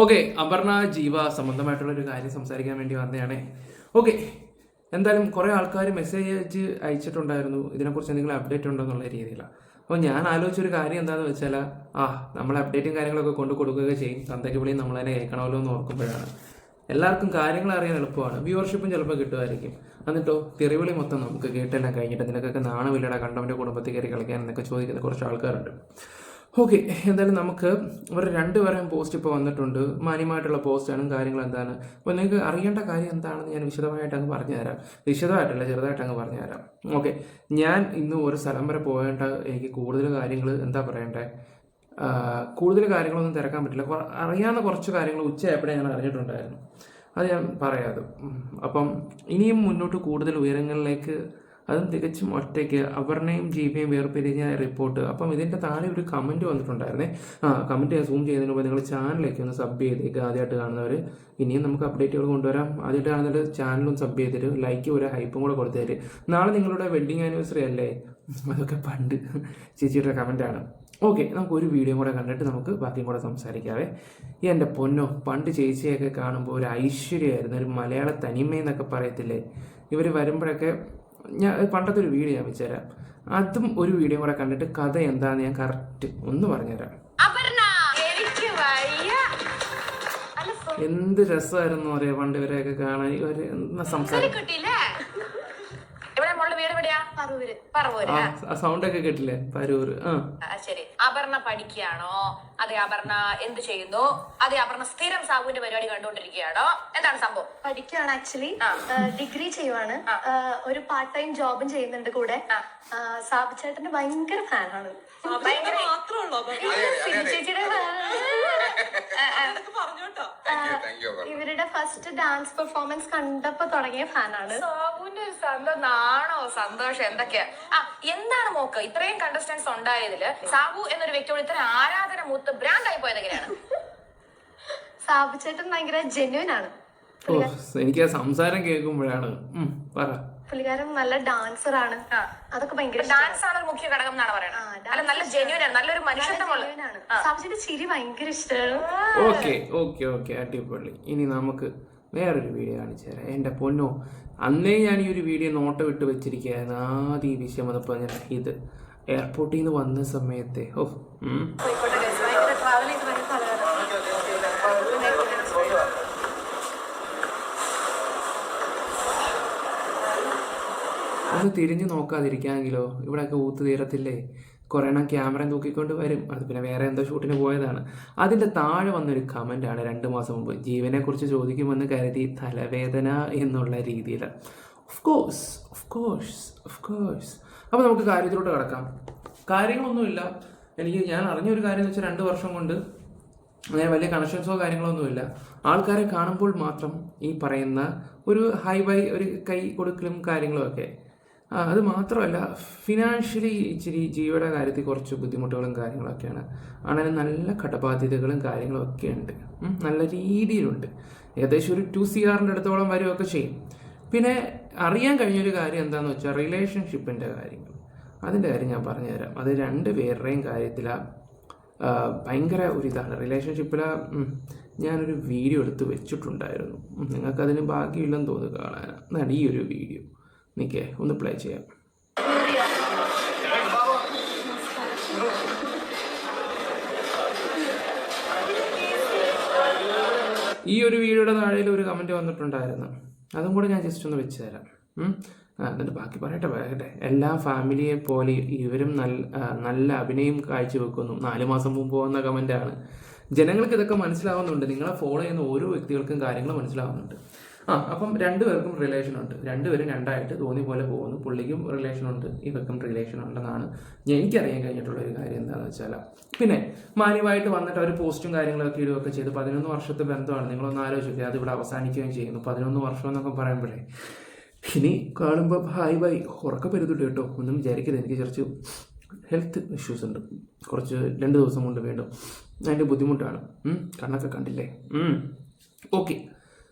Okay, Aparna ജീവ സംബന്ധമായിട്ടുള്ളൊരു കാര്യം സംസാരിക്കാൻ വേണ്ടി വന്നതാണ്. ഓക്കെ, എന്തായാലും കുറേ ആൾക്കാർ മെസ്സേജ് അയച്ചിട്ടുണ്ടായിരുന്നു ഇതിനെക്കുറിച്ച് എന്തെങ്കിലും അപ്ഡേറ്റ് ഉണ്ടോ എന്നുള്ള രീതിയിലാണ്. അപ്പോൾ ഞാൻ ആലോചിച്ചൊരു കാര്യം എന്താണെന്ന് വെച്ചാൽ, നമ്മൾ അപ്ഡേറ്റും കാര്യങ്ങളൊക്കെ കൊണ്ട് കൊടുക്കുകയൊക്കെ ചെയ്യും, തന്തയ്ക്ക് വിളിയും നമ്മൾ തന്നെ കേൾക്കണമല്ലോ എന്ന് ഓർക്കുമ്പോഴാണ് എല്ലാവർക്കും കാര്യങ്ങൾ അറിയാൻ എളുപ്പമാണ്, വ്യൂവർഷിപ്പും ചിലപ്പോൾ കിട്ടുമായിരിക്കും. എന്നിട്ടോ തെറിവിളി മൊത്തം നമുക്ക് കേട്ടെല്ലാം കഴിഞ്ഞിട്ട് നിനക്കൊക്കെ നാണമില്ലടാ കണ്ടവൻ്റെ കുടുംബത്തിൽ കയറി കളിക്കാൻ എന്നൊക്കെ ചോദിക്കുന്ന കുറച്ച് ആൾക്കാരുണ്ട്. ഓക്കെ, എന്തായാലും നമുക്ക് ഒരു രണ്ടുപേരെയും പോസ്റ്റ് ഇപ്പോൾ വന്നിട്ടുണ്ട്. മാന്യമായിട്ടുള്ള പോസ്റ്റാണ്, കാര്യങ്ങൾ എന്താണ്. അപ്പോൾ നിങ്ങൾക്ക് അറിയേണ്ട കാര്യം എന്താണെന്ന് ഞാൻ വിശദമായിട്ട് അങ്ങ് പറഞ്ഞുതരാം. വിശദമായിട്ടല്ല, ചെറുതായിട്ട് അങ്ങ് പറഞ്ഞുതരാം. ഓക്കെ, ഞാൻ ഇന്ന് ഒരു സ്ഥലം വരെ പോകേണ്ട, എനിക്ക് കൂടുതൽ കാര്യങ്ങൾ എന്താ പറയണ്ടേ, കൂടുതൽ കാര്യങ്ങളൊന്നും തിരക്കാൻ പറ്റില്ല. അറിയാവുന്ന കുറച്ച് കാര്യങ്ങൾ ഉച്ചയായപ്പോഴേ ഞാൻ അറിഞ്ഞിട്ടുണ്ടായിരുന്നു, അത് ഞാൻ പറയാതെ. അപ്പം ഇനിയും മുന്നോട്ട് കൂടുതൽ ഉയരങ്ങളിലേക്ക്, അതും തികച്ചും ഒറ്റയ്ക്ക് അപർണയും ജീവയും വേർപിരിഞ്ഞ റിപ്പോർട്ട്. അപ്പം ഇതിൻ്റെ താഴെ ഒരു കമൻറ്റ് വന്നിട്ടുണ്ടായിരുന്നേ. കമൻറ്റ് ഞാൻ സൂം ചെയ്യുന്നതിന് മുമ്പ് നിങ്ങൾ ചാനലിലേക്ക് ഒന്ന് സബ് ചെയ്തേക്ക്. ആദ്യമായിട്ട് കാണുന്നവർ ഇനിയും നമുക്ക് അപ്ഡേറ്റുകൾ കൊണ്ടുവരാം. ആദ്യമായിട്ട് കാണുന്നവർ ചാനലും സബ് ചെയ്തിട്ട് ലൈക്ക് ഒരു ഹൈപ്പും കൂടെ കൊടുത്തേര്. നാളെ നിങ്ങളുടെ വെഡ്ഡിങ് ആനിവേഴ്സറി അല്ലേ, അതൊക്കെ പണ്ട് ചേച്ചിയുടെ കമൻറ്റാണ്. ഓക്കെ, നമുക്കൊരു വീഡിയോ കൂടെ കണ്ടിട്ട് നമുക്ക് ബാക്കിയും കൂടെ സംസാരിക്കാവേ. എൻ്റെ പൊന്നോ, പണ്ട് ചേച്ചിയൊക്കെ കാണുമ്പോൾ ഒരു ഐശ്വര്യമായിരുന്നു, ഒരു മലയാള തനിമയെന്നൊക്കെ പറയത്തില്ലേ. ഇവർ വരുമ്പോഴൊക്കെ ഞാൻ പണ്ടത്തെ ഒരു വീഡിയോ ഞാൻ വെച്ചുതരാം. അതും ഒരു വീഡിയോ കൂടെ കണ്ടിട്ട് കഥ എന്താണെന്ന് ഞാൻ കറക്റ്റ് ഒന്ന് പറഞ്ഞുതരാം. എന്ത് രസമായിരുന്നു അറിയാം പണ്ട് ഇവരെയൊക്കെ കാണാൻ. ഇവര് സംസാരം സൗണ്ട് ഒക്കെ കേട്ടില്ലേ, പരൂര്. ശരി, അപർണ പഠിക്കുകയാണോ, അതെ അപർണ എന്ത് ചെയ്യുന്നു, അതെ അപർണ സ്ഥിരം സാബുവിന്റെ പരിപാടി കണ്ടുകൊണ്ടിരിക്കുകയാണോ, എന്താണ് സംഭവം? പഠിക്കുകയാണ്, ആക്ച്വലി ഡിഗ്രി ചെയ്യുവാണ്. ഒരു പാർട്ട് ടൈം ജോബും ചെയ്യുന്നുണ്ട് കൂടെ. സാബു ചേട്ടന്റെ ഭയങ്കര ഫാനാണ്. ചേച്ചിയുടെ ഇവരുടെ ഫസ്റ്റ് ഡാൻസ് പെർഫോമൻസ് കണ്ടപ്പോ തുടങ്ങിയ ഫാനാണ്. സാബുവിന്റെ നാണോ സന്തോഷം എന്തൊക്കെയാ. എന്താണ് മോക്ക് ഇത്രയും കണ്ടസ്റ്റൻസ് ഉണ്ടായതില് സാബു എന്നൊരു വ്യക്തിയോട് ഇത്ര ആരാധന മൂത്ത് ബ്രാൻഡായി പോയത് എങ്ങനെയാണ്? സാബു ചേട്ടൻ ഭയങ്കര ജെന്യൂൻ ആണ്. എനിക്ക് സംസാരം കേൾക്കുമ്പോഴാണ് പറ. പുള്ളിക്കാരൻ നല്ല ഡാൻസർ ആണ്. അതൊക്കെ ഭയങ്കര ഡാൻസ് ആണ് മുഖ്യ ഘടകം എന്നാണ് പറയുന്നത്. നല്ല ജെന്യൂൻ ആണ്, നല്ലൊരു മനുഷ്യത്വമുള്ള. സാബുജിന്റെ ചിരി ഭയങ്കര ഇഷ്ടമാണ്. ഓക്കെ ഓക്കെ ഓക്കെ, അടിപൊളി. ഇനി നമുക്ക് വേറൊരു വീഡിയോ കാണിച്ചു തരാം. എൻ്റെ പൊന്നോ, അന്നേ ഞാൻ ഈ ഒരു വീഡിയോ നോട്ടം ഇട്ട് വെച്ചിരിക്കുകയായിരുന്നു. ആദ്യം ഈ വിഷയം വന്നപ്പോൾ ഞാൻ ഇത് എയർപോർട്ടിൽ നിന്ന് വന്ന സമയത്തെ ഒന്ന് തിരിഞ്ഞു നോക്കാതിരിക്കാമെങ്കിലോ, ഇവിടെയൊക്കെ ഊത്ത് തീരത്തില്ലേ. കുറേ എണ്ണം ക്യാമറ തൂക്കിക്കൊണ്ട് വരും. അത് പിന്നെ വേറെ എന്തോ ഷൂട്ടിന് പോയതാണ്. അതിൻ്റെ താഴെ വന്നൊരു കമൻറ്റാണ് 2 മാസം മുമ്പ് ജീവനെക്കുറിച്ച് ചോദിക്കുമെന്ന് കരുതി തലവേദന എന്നുള്ള രീതിയിൽ. Of course. അപ്പോൾ നമുക്ക് കാര്യത്തിലോട്ട് കിടക്കാം. കാര്യങ്ങളൊന്നുമില്ല. ഞാൻ അറിഞ്ഞൊരു കാര്യം എന്ന് വെച്ചാൽ 2 വർഷം കൊണ്ട് അങ്ങനെ വലിയ കണക്ഷൻസോ കാര്യങ്ങളൊന്നുമില്ല. ആൾക്കാരെ കാണുമ്പോൾ മാത്രം ഈ പറയുന്ന ഒരു ഹൈ ബൈ, ഒരു കൈ കൊടുക്കലും കാര്യങ്ങളും ഒക്കെ. അത് മാത്രമല്ല, ഫിനാൻഷ്യലി ഇച്ചിരി ജീവയുടെ കാര്യത്തിൽ കുറച്ച് ബുദ്ധിമുട്ടുകളും കാര്യങ്ങളൊക്കെയാണ്. അങ്ങനെ നല്ല കടബാധ്യതകളും കാര്യങ്ങളും ഒക്കെ ഉണ്ട്, നല്ല രീതിയിലുണ്ട്. ഏകദേശം ഒരു 2 CR അടുത്തോളം വരികയൊക്കെ ചെയ്യും. പിന്നെ അറിയാൻ കഴിഞ്ഞൊരു കാര്യം എന്താണെന്ന് വെച്ചാൽ റിലേഷൻഷിപ്പിൻ്റെ കാര്യങ്ങൾ. അതിൻ്റെ കാര്യം ഞാൻ പറഞ്ഞുതരാം. അത് 2 പേരുടെയും കാര്യത്തിലാണ് ഭയങ്കര ഒരു ഇതാണ്. റിലേഷൻഷിപ്പിൽ ഞാനൊരു വീഡിയോ എടുത്ത് വെച്ചിട്ടുണ്ടായിരുന്നു. നിങ്ങൾക്കതിന് ഭാഗ്യമില്ലെന്ന് തോന്നുന്നു കാണാൻ. ഈ ഒരു വീഡിയോ നിൽക്കേ ഒന്ന് പ്ലേ ചെയ്യാം. ഈ ഒരു വീഡിയോയുടെ താഴെ ഒരു കമൻറ്റ് വന്നിട്ടുണ്ടായിരുന്നു. അതും കൂടെ ഞാൻ ജസ്റ്റ് ഒന്ന് വെച്ച് തരാം. എന്നിട്ട് ബാക്കി പറയട്ടെ. എല്ലാ ഫാമിലിയെ പോലെ ഇവരും നല്ല അഭിനയം കാഴ്ചവെക്കുന്നു. 4 മാസം മുമ്പ് വന്ന കമൻറ്റാണ്. ജനങ്ങൾക്ക് ഇതൊക്കെ മനസ്സിലാവുന്നുണ്ട്. നിങ്ങളെ ഫോളോ ചെയ്യുന്ന ഓരോ വ്യക്തികൾക്കും കാര്യങ്ങൾ മനസ്സിലാവുന്നുണ്ട്. അപ്പം 2 പേർക്കും റിലേഷൻ ഉണ്ട്. 2 പേരും 2ആയിട്ട് തോന്നിയ പോലെ പോകുന്നു. പുള്ളിക്കും റിലേഷൻ ഉണ്ട്, ഇവർക്കും റിലേഷൻ ഉണ്ടെന്നാണ് എനിക്കറിയാൻ കഴിഞ്ഞിട്ടുള്ള ഒരു കാര്യം. എന്താണെന്ന് വെച്ചാൽ, പിന്നെ മാന്യമായിട്ട് വന്നിട്ട് അവർ പോസ്റ്റും കാര്യങ്ങളൊക്കെ ഇടുകയൊക്കെ ചെയ്ത് 11 വർഷത്തെ ബന്ധമാണ്. നിങ്ങളൊന്ന് ആലോചിക്കുക, അതിവിടെ അവസാനിക്കുകയും ചെയ്യുന്നു. 11 വർഷം എന്നൊക്കെ പറയുമ്പോഴേ ഇനി കാണുമ്പോൾ ഹായ് ബൈ ഉറക്കം വരുന്നുണ്ട് കേട്ടോ, ഒന്നും വിചാരിക്കരുത്. എനിക്ക് കുറച്ച് ഹെൽത്ത് ഇഷ്യൂസ് ഉണ്ട്. കുറച്ച് 2 ദിവസം കൊണ്ട് വീണ്ടും അതിൻ്റെ ബുദ്ധിമുട്ടാണ്. കണ്ണൊക്കെ കണ്ടില്ലേ. ഓക്കെ,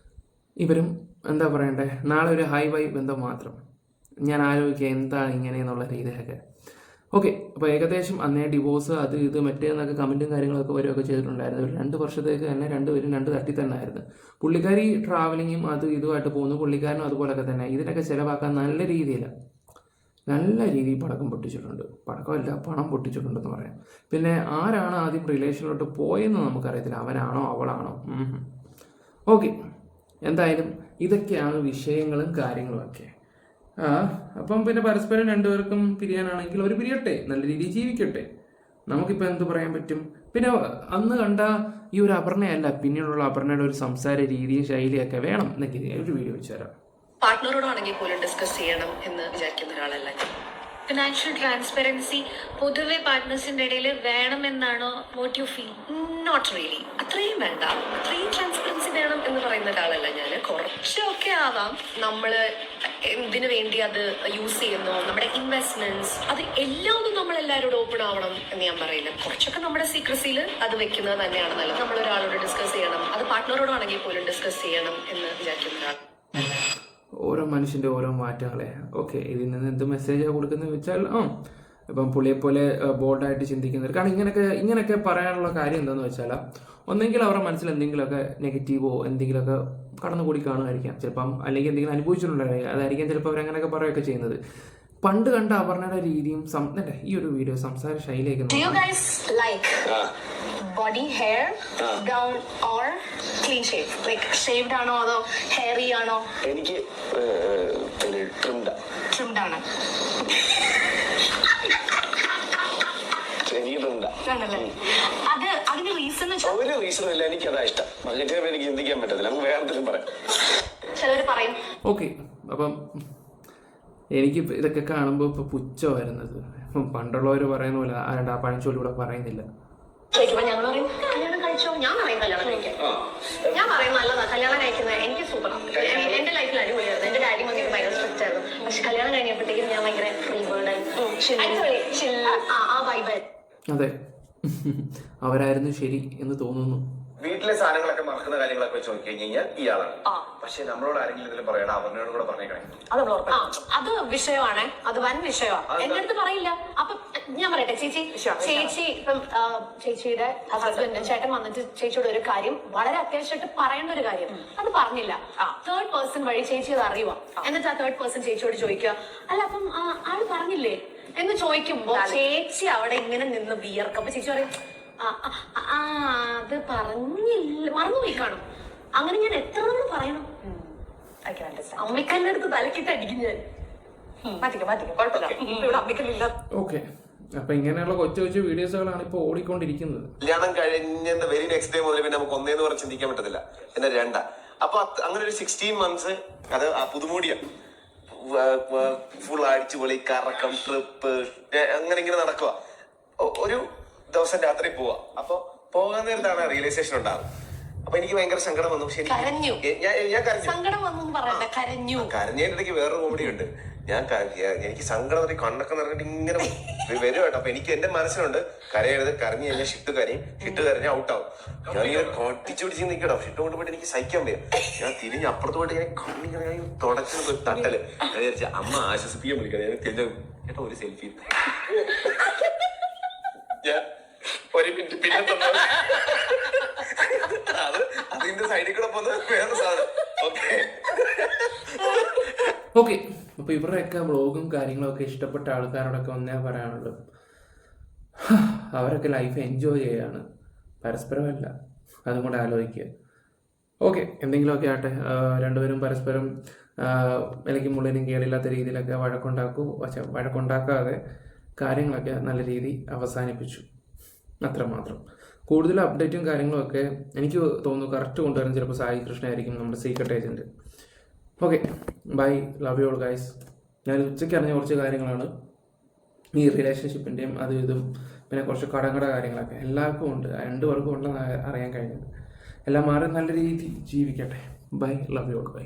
ഇവരും എന്താ പറയണ്ടേ, നാളെ ഒരു ഹൈ ബൈ ബന്ധം മാത്രം. ഞാൻ ആലോചിക്കുക എന്താണ് ഇങ്ങനെ എന്നുള്ള രീതിയിലൊക്കെ. ഓക്കെ, അപ്പോൾ ഏകദേശം അന്നേ ഡിവോഴ്സ് അത് ഇത് മറ്റേന്നൊക്കെ കമൻറ്റും കാര്യങ്ങളൊക്കെ വരികയൊക്കെ ചെയ്തിട്ടുണ്ടായിരുന്നു. ഒരു 2 വർഷത്തേക്ക് തന്നെ രണ്ടുപേരും 2 തട്ടി തന്നെ ആയിരുന്നു. പുള്ളിക്കാരി ട്രാവലിങ്ങും അത് ഇതുമായിട്ട് പോകുന്നു, പുള്ളിക്കാരനും അതുപോലൊക്കെ തന്നെ. ഇതിനൊക്കെ ചിലവാക്കാൻ നല്ല രീതിയിൽ പടക്കം പൊട്ടിച്ചിട്ടുണ്ട്. പടക്കമല്ല, പണം പൊട്ടിച്ചിട്ടുണ്ടെന്ന് പറയാം. പിന്നെ ആരാണ് ആദ്യം റിലേഷനിലോട്ട് പോയെന്ന് നമുക്കറിയത്തില്ല, അവനാണോ അവളാണോ. ഓക്കെ, എന്തായാലും ഇതൊക്കെയാണ് വിഷയങ്ങളും കാര്യങ്ങളുമൊക്കെ. അപ്പം പിന്നെ പരസ്പരം രണ്ടുപേർക്കും പിരിയാനാണെങ്കിൽ ഒരു പിരിയട്ടെ, നല്ല രീതിയിൽ ജീവിക്കട്ടെ. നമുക്കിപ്പോൾ എന്ത് പറയാൻ പറ്റും. പിന്നെ അന്ന് കണ്ട ഈ ഒരു അപർണയല്ല, പിന്നീടുള്ള അപർണയുടെ ഒരു സംസാര രീതി ശൈലിയൊക്കെ വേണം എന്നൊക്കെ ഒരു വീഡിയോ വെച്ച് തരാം. പാർട്ട്ണറോടാണെങ്കിൽ പോലും ഡിസ്കസ് ചെയ്യണം എന്ന് വിചാരിക്കുന്ന ഒരാളല്ല. ഫിനാൻഷ്യൽ ട്രാൻസ്പെറൻസി പൊതുവെ പാർട്ട്നേഴ്സിന്റെ ഇടയിൽ വേണമെന്നാണോ what you feel? Not really. അത്രയും വേണ്ട, അത്രയും ട്രാൻസ്പെറൻസി വേണം എന്ന് പറയുന്ന ഒരാളല്ല ഞാൻ. കുറച്ചൊക്കെ ആവാം. നമ്മൾ എന്തിനു വേണ്ടി അത് യൂസ് ചെയ്യുന്നു, നമ്മുടെ ഇൻവെസ്റ്റ്മെന്റ്സ്, അത് എല്ലാം ഒന്നും നമ്മൾ എല്ലാവരോടും ഓപ്പൺ ആവണം എന്ന് ഞാൻ പറയില്ല. കുറച്ചൊക്കെ നമ്മുടെ സീക്രസിയിൽ അത് വെക്കുന്നത് തന്നെയാണ് നല്ലത്. നമ്മൾ ഒരാളോട് ഡിസ്കസ് ചെയ്യണം, അത് പാർട്ട്ണറോടാണെങ്കിൽ പോലും ഡിസ്കസ് ചെയ്യണം എന്ന് വിചാരിക്കുന്ന ഒരാൾ. ഓരോ മനുഷ്യൻ്റെ ഓരോ മാറ്റങ്ങളെ. ഓക്കെ, ഇതിൽ നിന്ന് എന്ത് മെസ്സേജാണ് കൊടുക്കുന്നത് വെച്ചാൽ ഇപ്പം പുള്ളിയെപ്പോലെ ബോൾഡായിട്ട് ചിന്തിക്കുന്നവർ. കാരണം ഇങ്ങനെയൊക്കെ പറയാനുള്ള കാര്യം എന്താണെന്ന് വെച്ചാൽ, ഒന്നെങ്കിൽ അവരുടെ മനസ്സിൽ എന്തെങ്കിലുമൊക്കെ നെഗറ്റീവോ എന്തെങ്കിലുമൊക്കെ കടന്നുകൂടി കാണുമായിരിക്കാം ചിലപ്പം, അല്ലെങ്കിൽ എന്തെങ്കിലും അനുഭവിച്ചിട്ടുണ്ടായിരിക്കും. അതായിരിക്കാം ചിലപ്പോൾ അവരങ്ങനെയൊക്കെ പറയുകയൊക്കെ ചെയ്യുന്നത്. പണ്ട് കണ്ട അപർണയുടെ രീതിയും ഈ ഒരു വീഡിയോ സംസാര ശൈലിയൊക്കെ body hair down or clean shave? Like shaved ആണോ അതോ ഹെയറി ആണോ? എനിക്ക് ട്രിംഡ് ആണ്. അത് അതിന് റീസൺ ഒരു റീസണും ഇല്ല, എനിക്ക് അതാ ഇഷ്ടം. എനിക്ക് ചിന്തിക്കാൻ പറ്റത്തില്ല, നമുക്ക് വേറെ എന്തെങ്കിലും പറയാം. ചിലവർ പറയും. ഓക്കെ, അപ്പം എനിക്ക് ഇതൊക്കെ കാണുമ്പോൾ ഇപ്പോൾ പുച്ഛം വരുന്നത്. പണ്ടുള്ളവർ പറയുന്ന പോലെ ആ പഴഞ്ചൊല്ലിവിടെ പറയുന്നില്ല. ഞങ്ങൾ പറയും കല്യാണം കഴിച്ചോ? ഞാൻ പറയും കല്യാണം കഴിക്കാൻ. ഞാൻ പറയും നല്ലതാ കല്യാണം കഴിക്കുന്നത്, എനിക്ക് സൂപ്പറാണ്. എന്റെ ലൈഫിൽ അടിപൊളിയായിരുന്നു. എന്റെ ഡാഡി മമ്മി ഭയങ്കര സ്ട്രിക്റ്റ് ആയിരുന്നു. പക്ഷെ കല്യാണം കഴിഞ്ഞപ്പോഴത്തേക്കും ഞാൻ ഭയങ്കര ഫ്രീ ബേർഡ് ആ വൈബ്. അതെ, അവരായിരുന്നു ശരി എന്ന് തോന്നുന്നു. വീട്ടിലെ സാധനങ്ങളൊക്കെ മറക്കുന്ന കാര്യങ്ങളൊക്കെ വെച്ച് നോക്കി കഴിഞ്ഞാൽ ഇയാളാണ്. പക്ഷെ നമ്മളോട് ആരെങ്കിലും ഇതിൽ പറയണം, അവനോട് കൂടെ പറഞ്ഞേക്കണേ. അത് വിഷയമാണ്, അത് വൻ വിഷയമാണ്. എന്റെ അടുത്ത് പറയില്ല. അപ്പൊ ഞാൻ പറയട്ടെ, ചേച്ചി ഇപ്പം ചേച്ചിയുടെ ഹസ്ബൻഡ് ചേട്ടൻ വന്നിട്ട് ചേച്ചിയോട് ഒരു കാര്യം വളരെ അത്യാവശ്യമായിട്ട് പറയേണ്ട ഒരു കാര്യം അത് പറഞ്ഞില്ല. തേർഡ് പേഴ്സൺ വഴി ചേച്ചി അത് അറിയുക. എന്നിട്ട് ആ തേർഡ് പേഴ്സൺ ചേച്ചിയോട് ചോദിക്കുക, അല്ല അപ്പം ആള് പറഞ്ഞില്ലേ എന്ന് ചോദിക്കുമ്പോ ചേച്ചി അവിടെ ഇങ്ങനെ നിന്ന് വിയർക്കും. അപ്പൊ ചേച്ചി പറയും അത് പറഞ്ഞില്ല, മറന്നുപോയി കാണും. അങ്ങനെ ഞാൻ എത്ര തവണ പറയണം? അമ്മിക്കല്ലിന്റെ അടുത്ത് തലക്കിട്ട് അടിക്കും ഞാൻ. ഓക്കെ, അപ്പൊ ഇങ്ങനെയുള്ള കൊച്ചു വീഡിയോസുകളാണ് ഇപ്പൊ ഓടിക്കൊണ്ടിരിക്കുന്നത്. കല്യാണം കഴിഞ്ഞ വെരി നെക്സ്റ്റ് ഡേ മുതൽ പിന്നെ നമുക്ക് ഒന്നേന്ന് പറഞ്ഞ് ചിന്തിക്കാൻ പറ്റത്തില്ല. എന്നാ രണ്ടാ. അപ്പൊ അങ്ങനെ ഒരു 16 months അത് പുതുമോടിയ ഫുൾ അടിച്ചു പൊളി കറക്കം ട്രിപ്പ് അങ്ങനെ ഇങ്ങനെ നടക്കുക. ഒരു ദിവസം രാത്രി പോവാ. അപ്പൊ പോകാൻ നേരത്താണ് റിയലൈസേഷൻ ഉണ്ടാകും. അപ്പൊ എനിക്ക് ഭയങ്കര സങ്കടം വന്നു. പക്ഷെ ഞാൻ കരഞ്ഞതിന്റെ ഇടയ്ക്ക് വേറൊരു കോമഡി ഉണ്ട്. എനിക്ക് സങ്കടം കണ്ണൊക്കെ നിറഞ്ഞിട്ട് ഇങ്ങനെ വരും കേട്ടോ. അപ്പൊ എനിക്ക് എന്റെ മനസ്സിലുണ്ട് കരയരുത്, കരഞ്ഞു കഴിഞ്ഞാൽ ഷിട്ട് കരഞ്ഞ ഔട്ടാവും. ഞാൻ ഇങ്ങനെ കൊട്ടിച്ചു പിടിച്ച് നിൽക്കട്ടോ. ഷിട്ട് കൊണ്ട് പോയിട്ട് എനിക്ക് സഹിക്കാൻ വയ്യ. ഞാൻ തിരിഞ്ഞ് അപ്പുറത്ത് പോയിട്ട് ഞാൻ കണ്ണിങ്ങനെ തുടച്ചു തട്ടല്. ഞാൻ വിചാരിച്ച അമ്മ ആശ്വസിപ്പിക്കാൻ വിളിക്കാം. ഞാൻ തിരിഞ്ഞ കേട്ടോ ഒരു സെൽഫി ഒരു മിനിറ്റ് പിന്നെ അത് അതിന്റെ സൈഡിൽ കൂടെ പോകുന്ന വേറെ സാധനം. ഓക്കെ, അപ്പൊ ഇവരുടെയൊക്കെ വ്ളോഗും കാര്യങ്ങളൊക്കെ ഇഷ്ടപ്പെട്ട ആൾക്കാരോടൊക്കെ ഒന്നേ പറയാനുള്ളൂ, അവരൊക്കെ ലൈഫ് എൻജോയ് ചെയ്യാണ്, പരസ്പരമല്ല. അതും കൂടെ ആലോചിക്കുക. ഓക്കെ, എന്തെങ്കിലുമൊക്കെ ആട്ടെ, രണ്ടുപേരും പരസ്പരം വിലയ്ക്കും മുള്ളിനും കേടില്ലാത്ത രീതിയിലൊക്കെ വഴക്കുണ്ടാക്കാതെ കാര്യങ്ങളൊക്കെ നല്ല രീതി അവസാനിപ്പിച്ചു, അത്രമാത്രം. കൂടുതൽ അപ്ഡേറ്റും കാര്യങ്ങളുമൊക്കെ എനിക്ക് തോന്നുന്നു കറക്റ്റ് കൊണ്ടുവരുന്നത് ചിലപ്പോൾ സായി കൃഷ്ണ ആയിരിക്കും, നമ്മുടെ secret agent. Okay, bye, love you all guys. ഞാൻ ഉച്ചയ്ക്ക് അറിഞ്ഞ കുറച്ച് കാര്യങ്ങളാണ് ഈ റിലേഷൻഷിപ്പിൻ്റെയും അതും ഇതും, പിന്നെ കുറച്ച് കടങ്ങളുടെ കാര്യങ്ങളൊക്കെ എല്ലാവർക്കും ഉണ്ട്, രണ്ടുപേർക്കും ഉണ്ടെന്ന് അറിയാൻ കഴിഞ്ഞത്. എല്ലാം മാറി നല്ല രീതിയിൽ ജീവിക്കട്ടെ. Bye, love you all by.